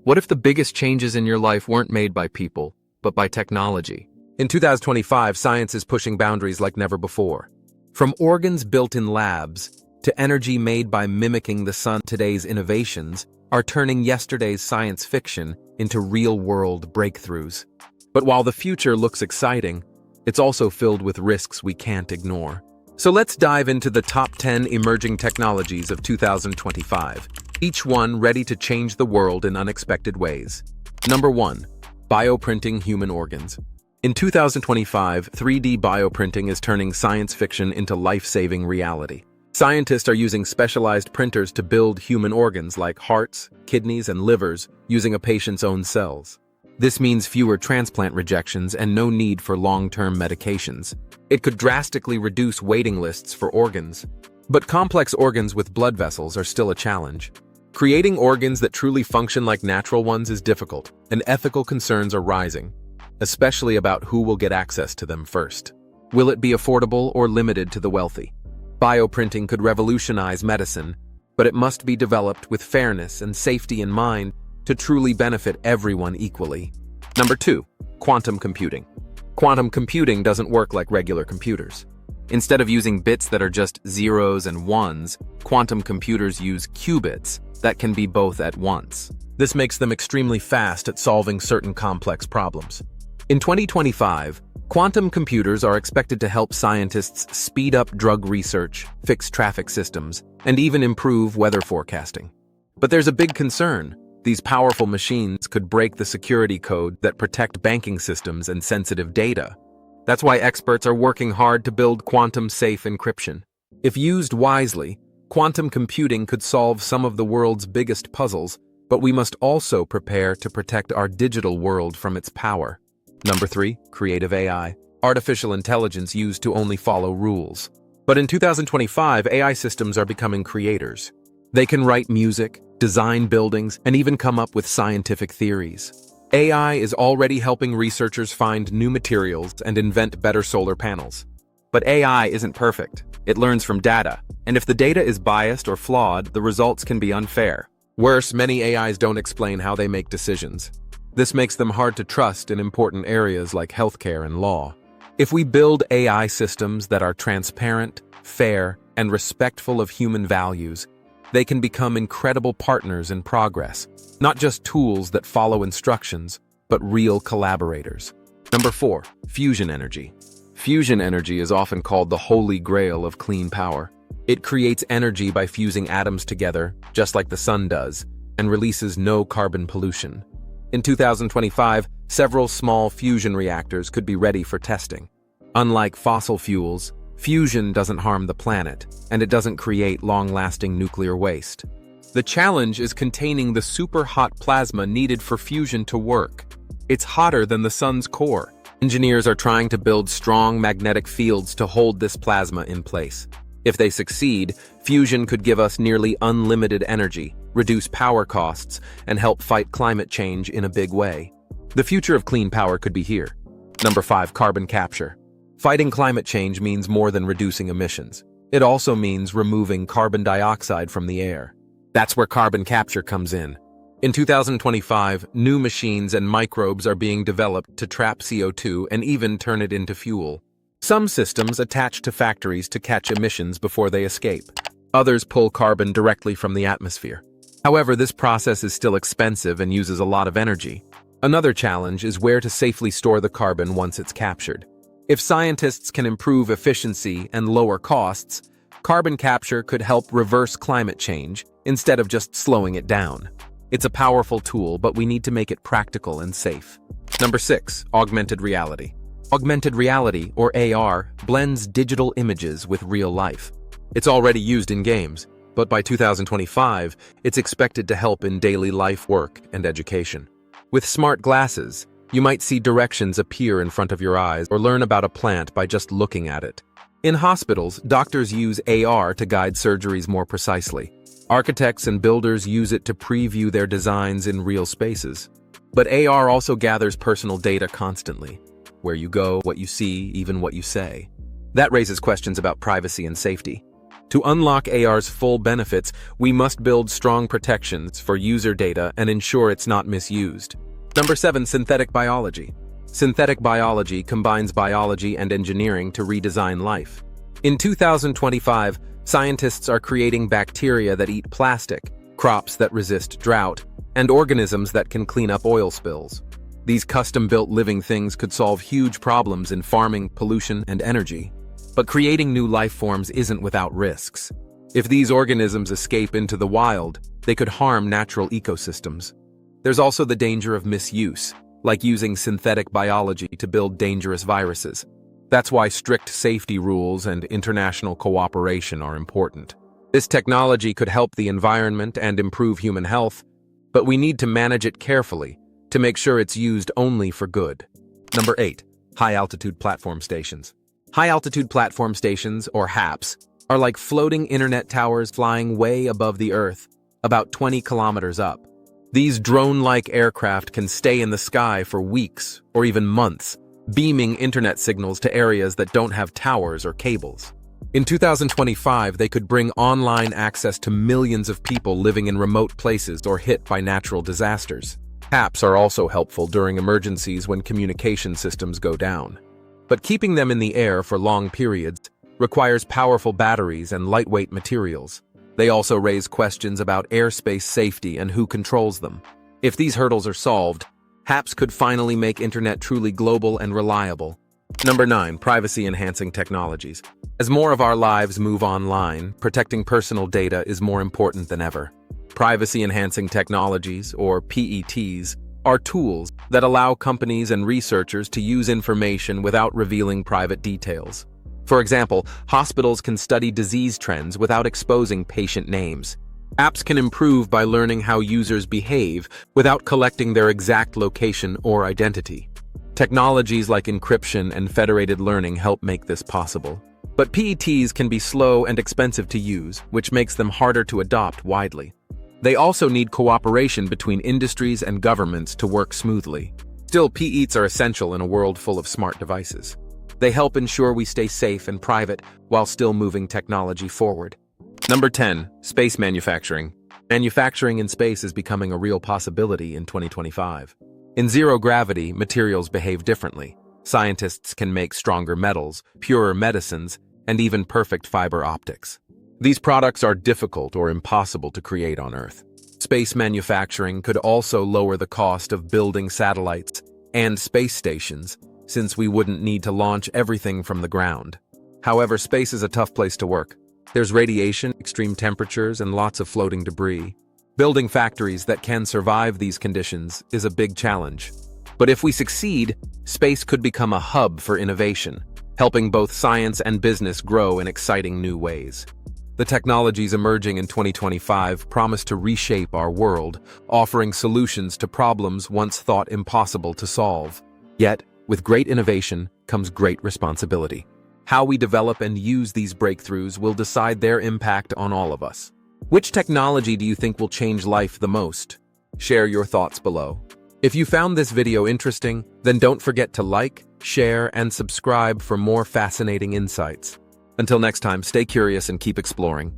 What if the biggest changes in your life weren't made by people, but by technology? In 2025, science is pushing boundaries like never before. From organs built in labs to energy made by mimicking the sun, today's innovations are turning yesterday's science fiction into real-world breakthroughs. But while the future looks exciting, it's also filled with risks we can't ignore. So let's dive into the top 10 emerging technologies of 2025, each one ready to change the world in unexpected ways. Number 1. Bioprinting human organs. In 2025, 3D bioprinting is turning science fiction into life-saving reality. Scientists are using specialized printers to build human organs like hearts, kidneys, and livers using a patient's own cells. This means fewer transplant rejections and no need for long-term medications. It could drastically reduce waiting lists for organs. But complex organs with blood vessels are still a challenge. Creating organs that truly function like natural ones is difficult, and ethical concerns are rising, especially about who will get access to them first. Will it be affordable or limited to the wealthy? Bioprinting could revolutionize medicine, but it must be developed with fairness and safety in mind to truly benefit everyone equally. Number 2. Quantum computing. Quantum computing doesn't work like regular computers. Instead of using bits that are just zeros and ones, quantum computers use qubits that can be both at once. This makes them extremely fast at solving certain complex problems. In 2025, quantum computers are expected to help scientists speed up drug research, fix traffic systems, and even improve weather forecasting. But there's a big concern. These powerful machines could break the security code that protect banking systems and sensitive data. That's why experts are working hard to build quantum-safe encryption. If used wisely, quantum computing could solve some of the world's biggest puzzles, but we must also prepare to protect our digital world from its power. Number 3. Creative AI. Artificial intelligence used to only follow rules. But in 2025, AI systems are becoming creators. They can write music, design buildings, and even come up with scientific theories. AI is already helping researchers find new materials and invent better solar panels. But AI isn't perfect. It learns from data, and if the data is biased or flawed, the results can be unfair. Worse, many AIs don't explain how they make decisions. This makes them hard to trust in important areas like healthcare and law. If we build AI systems that are transparent, fair, and respectful of human values, they can become incredible partners in progress, not just tools that follow instructions, but real collaborators. Number 4. Fusion energy. Fusion energy is often called the holy grail of clean power. It creates energy by fusing atoms together, just like the sun does, and releases no carbon pollution. In 2025, several small fusion reactors could be ready for testing. Unlike fossil fuels, fusion doesn't harm the planet, and it doesn't create long-lasting nuclear waste. The challenge is containing the super-hot plasma needed for fusion to work. It's hotter than the sun's core. Engineers are trying to build strong magnetic fields to hold this plasma in place. If they succeed, fusion could give us nearly unlimited energy, reduce power costs, and help fight climate change in a big way. The future of clean power could be here. Number 5. Carbon capture. Fighting climate change means more than reducing emissions. It also means removing carbon dioxide from the air. That's where carbon capture comes in. In 2025, new machines and microbes are being developed to trap CO2 and even turn it into fuel. Some systems attach to factories to catch emissions before they escape. Others pull carbon directly from the atmosphere. However, this process is still expensive and uses a lot of energy. Another challenge is where to safely store the carbon once it's captured. If scientists can improve efficiency and lower costs, carbon capture could help reverse climate change instead of just slowing it down. It's a powerful tool, but we need to make it practical and safe. Number 6. Augmented reality. Augmented reality, or AR, blends digital images with real life. It's already used in games, but by 2025, it's expected to help in daily life, work, and education. With smart glasses, you might see directions appear in front of your eyes or learn about a plant by just looking at it. In hospitals, doctors use AR to guide surgeries more precisely. Architects and builders use it to preview their designs in real spaces. But AR also gathers personal data constantly. Where you go, what you see, even what you say. That raises questions about privacy and safety. To unlock AR's full benefits, we must build strong protections for user data and ensure it's not misused. Number 7. Synthetic biology. Synthetic biology combines biology and engineering to redesign life. In 2025, scientists are creating bacteria that eat plastic, crops that resist drought, and organisms that can clean up oil spills. These custom-built living things could solve huge problems in farming, pollution, and energy. But creating new life forms isn't without risks. If these organisms escape into the wild, they could harm natural ecosystems. There's also the danger of misuse, like using synthetic biology to build dangerous viruses. That's why strict safety rules and international cooperation are important. This technology could help the environment and improve human health, but we need to manage it carefully to make sure it's used only for good. Number 8. High-altitude platform stations. High-altitude platform stations, or HAPS, are like floating internet towers flying way above the Earth, about 20 kilometers up. These drone-like aircraft can stay in the sky for weeks or even months, beaming internet signals to areas that don't have towers or cables. In 2025, they could bring online access to millions of people living in remote places or hit by natural disasters. HAPS are also helpful during emergencies when communication systems go down. But keeping them in the air for long periods requires powerful batteries and lightweight materials. They also raise questions about airspace safety and who controls them. If these hurdles are solved, HAPS could finally make internet truly global and reliable. Number 9. Privacy-enhancing technologies. As more of our lives move online, protecting personal data is more important than ever. Privacy-enhancing technologies, or PETs, are tools that allow companies and researchers to use information without revealing private details. For example, hospitals can study disease trends without exposing patient names. Apps can improve by learning how users behave without collecting their exact location or identity. Technologies like encryption and federated learning help make this possible. But PETs can be slow and expensive to use, which makes them harder to adopt widely. They also need cooperation between industries and governments to work smoothly. Still, PETs are essential in a world full of smart devices. They help ensure we stay safe and private while still moving technology forward. Number 10. Space manufacturing. Manufacturing in space is becoming a real possibility in 2025. In zero gravity, materials behave differently. Scientists can make stronger metals, purer medicines, and even perfect fiber optics. These products are difficult or impossible to create on Earth. Space manufacturing could also lower the cost of building satellites and space stations, since we wouldn't need to launch everything from the ground. However, space is a tough place to work. There's radiation, extreme temperatures, and lots of floating debris. Building factories that can survive these conditions is a big challenge. But if we succeed, space could become a hub for innovation, helping both science and business grow in exciting new ways. The technologies emerging in 2025 promise to reshape our world, offering solutions to problems once thought impossible to solve. Yet, with great innovation comes great responsibility. How we develop and use these breakthroughs will decide their impact on all of us. Which technology do you think will change life the most? Share your thoughts below. If you found this video interesting, then don't forget to like, share, and subscribe for more fascinating insights. Until next time, stay curious and keep exploring.